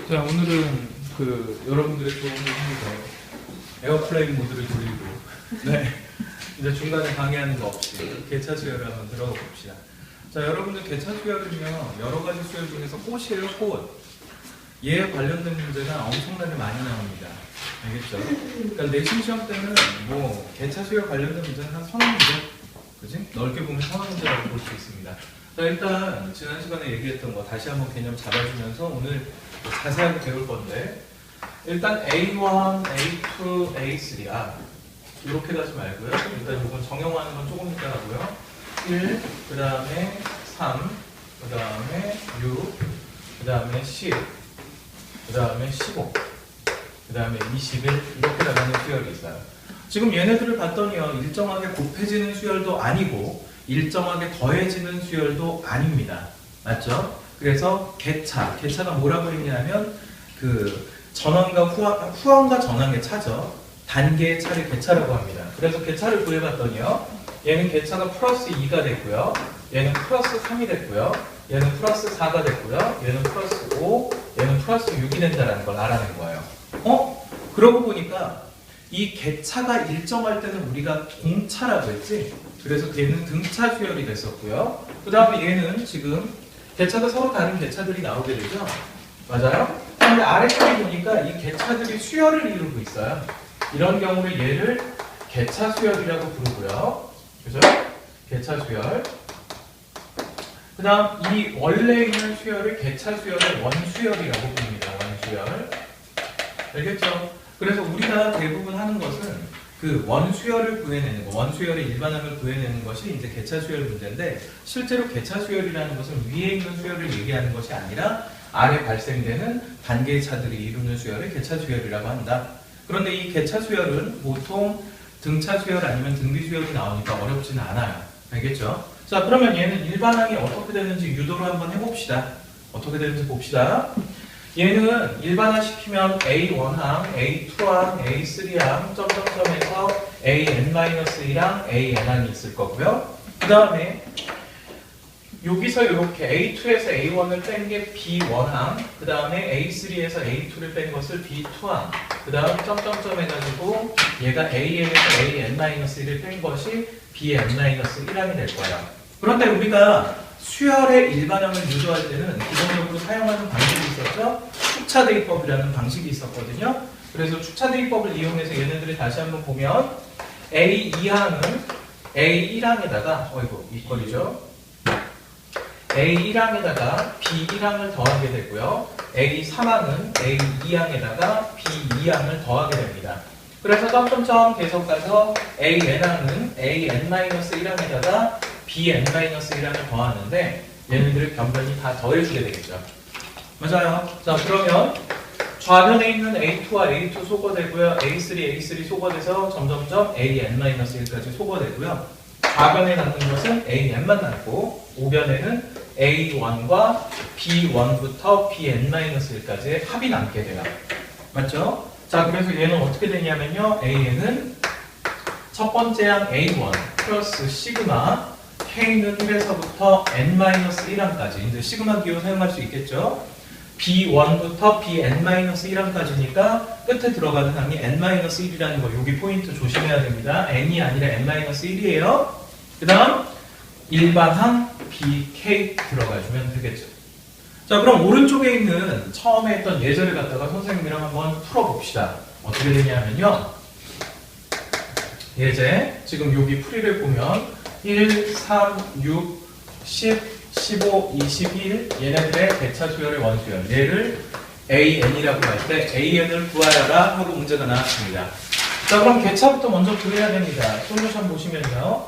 자, 오늘은 여러분들의 도움을 위해서 에어플레인 모드를 돌리고 네, 이제 중간에 방해하는 거 없이 개차 수열을 한번 들어가 봅시다. 자, 여러분들 개차 수열은요, 여러 가지 수열 중에서 꽃이에요, 꽃. 얘에 관련된 문제가 엄청나게 많이 나옵니다. 알겠죠? 그러니까 내신 시험 때는 뭐 개차 수열 관련된 문제는 한 서너 문제, 그지? 넓게 보면 서너 문제라고 볼 수 있습니다. 자, 일단 지난 시간에 얘기했던 거 다시 한번 개념 잡아주면서 오늘 자세하게 배울 건데, 일단 A1, A2, A3, 이렇게 가지 말고요. 일단 이건 정형화하는 건 조금 이따 하고요. 1, 그 다음에 3, 그 다음에 6, 그 다음에 10, 그 다음에 15, 그 다음에 21, 이렇게 나가는 수열이 있어요. 지금 얘네들을 봤더니요, 일정하게 곱해지는 수열도 아니고 일정하게 더해지는 수열도 아닙니다. 맞죠? 그래서 개차가 뭐라고 했냐면 전환과 후환과 전환의 차죠. 단계의 차를 개차라고 합니다. 그래서 개차를 구해봤더니요, 얘는 개차가 플러스 2가 됐고요, 얘는 플러스 3이 됐고요, 얘는 플러스 4가 됐고요, 얘는 플러스 5, 얘는 플러스 6이 된다는 걸 알아낸 거예요. 그러고 보니까 이 개차가 일정할 때는 우리가 공차라고 했지. 그래서 얘는 등차 수열이 됐었고요. 그 다음에 얘는 지금 개차가 서로 다른 개차들이 나오게 되죠. 맞아요? 그런데 아래쪽에 보니까 이 개차들이 수열을 이루고 있어요. 이런 경우를 얘를 개차 수열이라고 부르고요. 그죠? 개차 수열. 그 다음 이 원래 있는 수열을 개차 수열의 원수열이라고 부릅니다. 원수열. 알겠죠? 그래서 우리가 대부분 하는 것은 그 원수열을 구해내는 거, 원수열의 일반항을 구해내는 것이 이제 개차 수열 문제인데, 실제로 개차 수열이라는 것은 위에 있는 수열을 얘기하는 것이 아니라 아래 발생되는 단계의 차들이 이루는 수열을 개차 수열이라고 한다. 그런데 이 개차 수열은 보통 등차 수열 아니면 등비 수열이 나오니까 어렵지는 않아요. 알겠죠? 자, 그러면 얘는 일반항이 어떻게 되는지 유도를 한번 해봅시다. 어떻게 되는지 봅시다. 얘는 일반화시키면 A1항, A2항, A3항, 점점점에서 AN-1항, AN항이 있을 거고요. 그 다음에 여기서 이렇게 A2에서 A1을 뺀 게 B1항, 그 다음에 A3에서 A2를 뺀 것을 B2항, 그 다음 점점점 해가지고 얘가 AN에서 AN-1을 뺀 것이 BN-1항이 될 거예요. 그런데 우리가 수열의 일반항을 유도할 때는 기본적으로 사용하는 방식이 있었죠. 축차대입법이라는 방식이 있었거든요. 그래서 축차대입법을 이용해서 얘네들을 다시 한번 보면 A2항은 A1항에다가 이꼴이죠. A1항에다가 B1항을 더하게 되고요. A3항은 A2항에다가 B2항을 더하게 됩니다. 그래서 점점점 계속 가서 AN항은 AN-1항에다가 BN-1항을 더하는데 얘네들을 변변히 다 더해주게 되겠죠. 맞아요. 자, 그러면 좌변에 있는 A2와 A2 소거되고요. A3 소거돼서 점점점 AN-1까지 소거되고요. 좌변에 남는 것은 AN만 남고 우변에는 A1과 B1부터 BN-1까지의 합이 남게 돼요. 맞죠? 자, 그래서 얘는 어떻게 되냐면요, AN은 첫 번째 항 A1 플러스 시그마 K는 1에서부터 N-1항까지, 이제 시그마 기호 사용할 수 있겠죠. B1부터 BN-1항까지니까 끝에 들어가는 항이 N-1이라는 거, 여기 포인트 조심해야 됩니다. N이 아니라 N-1이에요. 그 다음 일반항 BK 들어가주면 되겠죠. 자, 그럼 오른쪽에 있는 처음에 했던 예제를 갖다가 선생님이랑 한번 풀어봅시다. 어떻게 되냐면요, 예제 지금 여기 풀이를 보면 1, 3, 6, 10, 15, 21 얘네들의 개차 수열의 원수열, 얘를 AN이라고 할 때 AN을 구하여라 하고 문제가 나왔습니다. 자, 그럼 개차부터 먼저 구해야 됩니다. 솔루션 보시면요,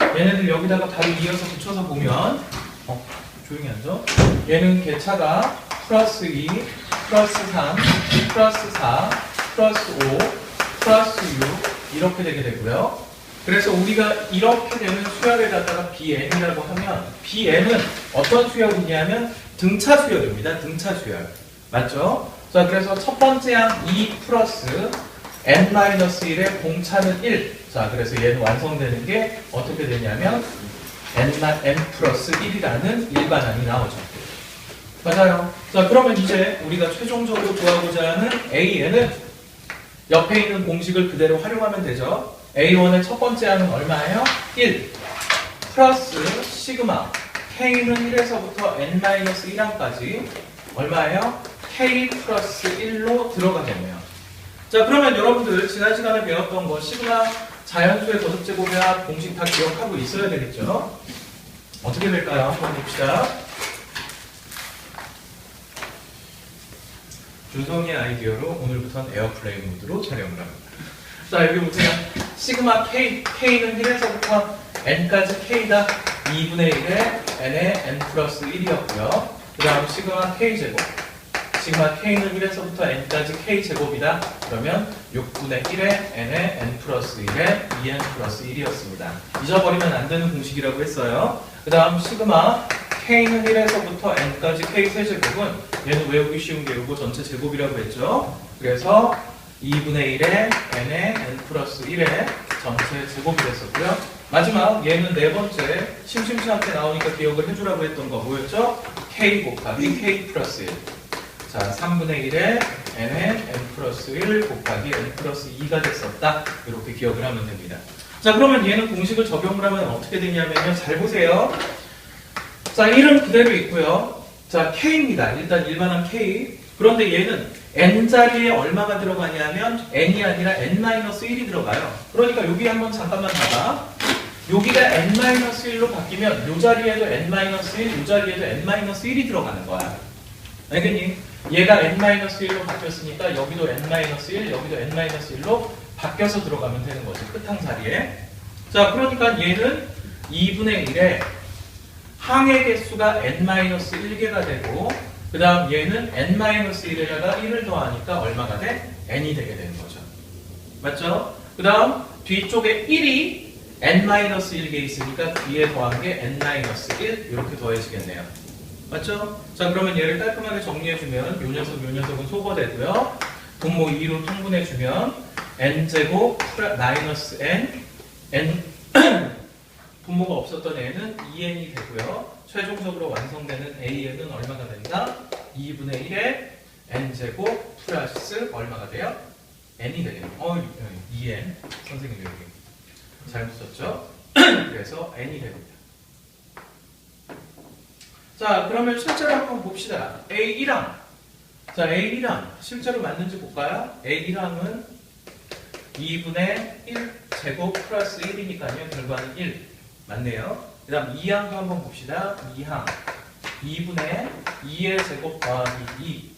얘네들 여기다가 바로 이어서 붙여서 보면 조용히 앉아. 얘는 개차가 플러스 2, 플러스 3, 플러스 4, 플러스 5, 플러스 6 이렇게 되게 되고요. 그래서 우리가 이렇게 되는 수열을 갖다가 BN이라고 하면 BN은 어떤 수열이냐면 등차 수열입니다. 등차 수열. 맞죠? 자, 그래서 첫 번째 항 2 플러스 N-1의 공차는 1. 자, 그래서 얘는 완성되는 게 어떻게 되냐면 N 플러스 1이라는 일반항이 나오죠. 맞아요. 자, 그러면 이제 우리가 최종적으로 구하고자 하는 AN은 옆에 있는 공식을 그대로 활용하면 되죠. A1의 첫 번째 항은 얼마예요? 1 플러스 시그마 K는 1에서부터 N-1항까지 얼마예요? K 플러스 1로 들어가겠네요. 자, 그러면 여러분들 지난 시간에 배웠던 거 시그마 자연수의 거듭제곱의 합 공식 다 기억하고 있어야 되겠죠? 어떻게 될까요? 한번 봅시다. 준성의 아이디어로 오늘부터는 에어플레인 모드로 촬영을 합니다. 자, 여기 보세요. 시그마 K, K는 1에서부터 N까지 K다 2분의 1에 N에 N 플러스 1이었고요. 그 다음 시그마 K제곱. 시그마 K는 1에서부터 N까지 K제곱이다. 그러면 6분의 1에 N에 N 플러스 1에 2N 플러스 1이었습니다. 잊어버리면 안 되는 공식이라고 했어요. 그 다음 시그마 K는 1에서부터 N까지 K 세제곱은 얘는 외우기 쉬운 게 이거 전체 제곱이라고 했죠. 그래서 2분의 1에 N에 N 플러스 1에 전체 제곱이 됐었고요. 마지막 얘는 네 번째 심심치 않게 나오니까 기억을 해주라고 했던 거 뭐였죠? K 곱하기 K 플러스 1. 자, 3분의 1에 N에 N 플러스 1 곱하기 N 플러스 2가 됐었다. 이렇게 기억을 하면 됩니다. 자, 그러면 얘는 공식을 적용을 하면 어떻게 되냐면요. 잘 보세요. 자, 1은 그대로 있고요. 자, K입니다. 일단 일반한 K. 그런데 얘는 N자리에 얼마가 들어가냐면 N이 아니라 N-1이 들어가요. 그러니까 여기 한번 잠깐만 봐봐. 여기가 N-1로 바뀌면 이 자리에도 N-1, 이 자리에도 N-1이 들어가는 거야. 알겠니? 얘가 N-1로 바뀌었으니까 여기도 N-1, 여기도 N-1로 바뀌어서 들어가면 되는 거지. 끝항 자리에. 자, 그러니까 얘는 2분의 1에 항의 개수가 N-1개가 되고 그 다음 얘는 N-1에다가 1을 더하니까 얼마가 돼? N이 되게 되는 거죠. 맞죠? 그 다음 뒤쪽에 1이 N-1개 있으니까 뒤에 더한 게 N-1 이렇게 더해지겠네요. 맞죠? 자, 그러면 얘를 깔끔하게 정리해주면 요 녀석은 소거되고요. 분모 2로 통분해주면 N제곱 마이너스 N 분모가 없었던 N은 2N이 되고요. 최종적으로 완성되는 AN은 얼마가 된다? 2분의 1에 N제곱 플러스 얼마가 돼요? N이 되겠네요. 2N. 선생님이 여기 잘못 썼죠? 그래서 N이 됩니다. 자, 그러면 실제로 한번 봅시다. A1항. 자, A1항. 실제로 맞는지 볼까요? A1항은 2분의 1 제곱 플러스 1이니까요. 결과는 1. 맞네요. 그 다음 2항도 한번 봅시다. 2항. 2분의 2의 제곱 더하기 2.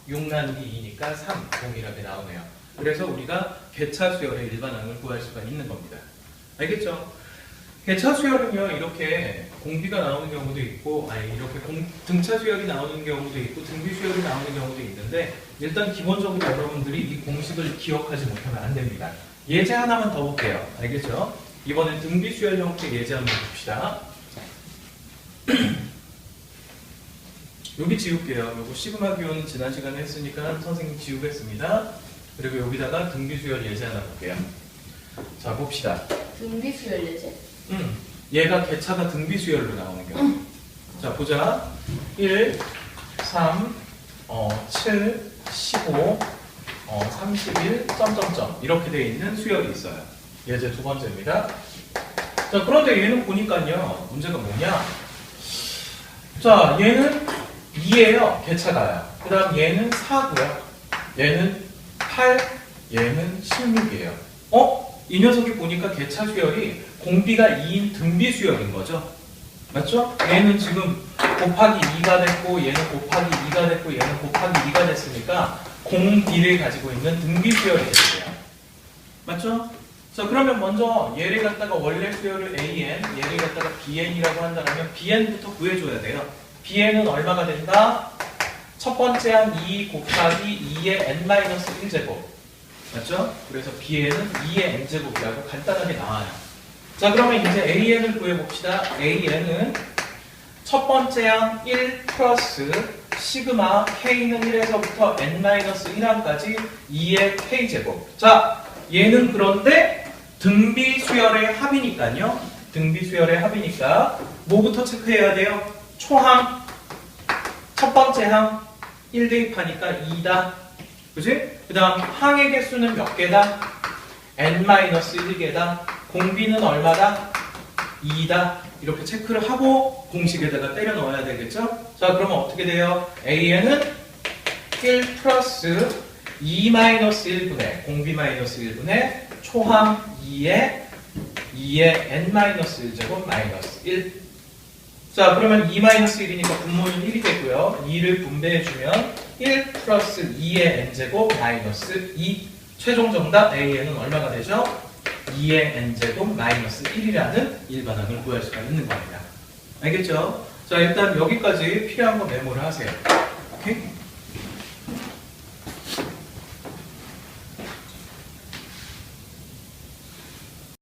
6 나누기 2니까 3. 동일하게 나오네요. 그래서 우리가 개차 수열의 일반항을 구할 수가 있는 겁니다. 알겠죠? 개차 수열은요, 이렇게 공비가 나오는 경우도 있고, 이렇게 등차 수열이 나오는 경우도 있고, 등비 수열이 나오는 경우도 있는데, 일단 기본적으로 여러분들이 이 공식을 기억하지 못하면 안 됩니다. 예제 하나만 더 볼게요. 알겠죠? 이번엔 등비 수열 형태 예제 한번 봅시다. 여기 지울게요. 요거 시그마 기호는 지난 시간에 했으니까 선생님 지우겠습니다. 그리고 여기다가 등비 수열 예제 하나 볼게요. 자, 봅시다. 등비 수열 예제? 얘가 개차가 등비 수열로 나오는 경우. 자, 보자. 1, 3, 7, 15, 31, 점점점 이렇게 되어 있는 수열이 있어요. 예제 두 번째입니다. 자, 그런데 얘는 보니까요, 문제가 뭐냐? 자, 얘는 2예요. 개차가요. 그 다음 얘는 4고요. 얘는 8, 얘는 16이에요. 이 녀석이 보니까 개차 수열이 공비가 2인 등비 수열인 거죠. 맞죠? 얘는 지금 곱하기 2가 됐고, 얘는 곱하기 2가 됐고, 얘는 곱하기 2가 됐으니까 공비를 가지고 있는 등비 수열이 됐어요. 맞죠? 자, 그러면 먼저 얘를 갖다가 원래 수열을 AN, 얘를 갖다가 BN이라고 한다면 BN부터 구해줘야 돼요. BN은 얼마가 된다? 첫 번째 항 2 곱하기 2의 N-1제곱. 맞죠? 그래서 BN은 2의 N제곱이라고 간단하게 나와요. 자, 그러면 이제 AN을 구해봅시다. AN은 첫 번째 항 1 플러스 시그마 K는 1에서부터 N-1항까지 2의 K제곱. 자, 얘는 그런데 등비 수열의 합이니까요. 등비 수열의 합이니까 뭐부터 체크해야 돼요? 초항. 첫 번째 항 1 대입하니까 2다. 그지? 그 다음 항의 개수는 몇 개다? n-1개다. 공비는 얼마다? 2다. 이렇게 체크를 하고 공식에다가 때려 넣어야 되겠죠? 자, 그러면 어떻게 돼요? AN은 1 플러스 2-1분의 공비 마이너스 1분의 초항 2의 n-1제곱 마이너스 1. 자, 그러면 2-1이니까 분모는 1이 되고요. 2를 분배해주면 1 플러스 2의 n제곱 마이너스 2. 최종 정답 AN은 얼마가 되죠? 2의 n제곱 마이너스 1이라는 일반항을 구할 수가 있는 겁니다. 알겠죠? 자, 일단 여기까지 필요한 거 메모를 하세요. 오케이?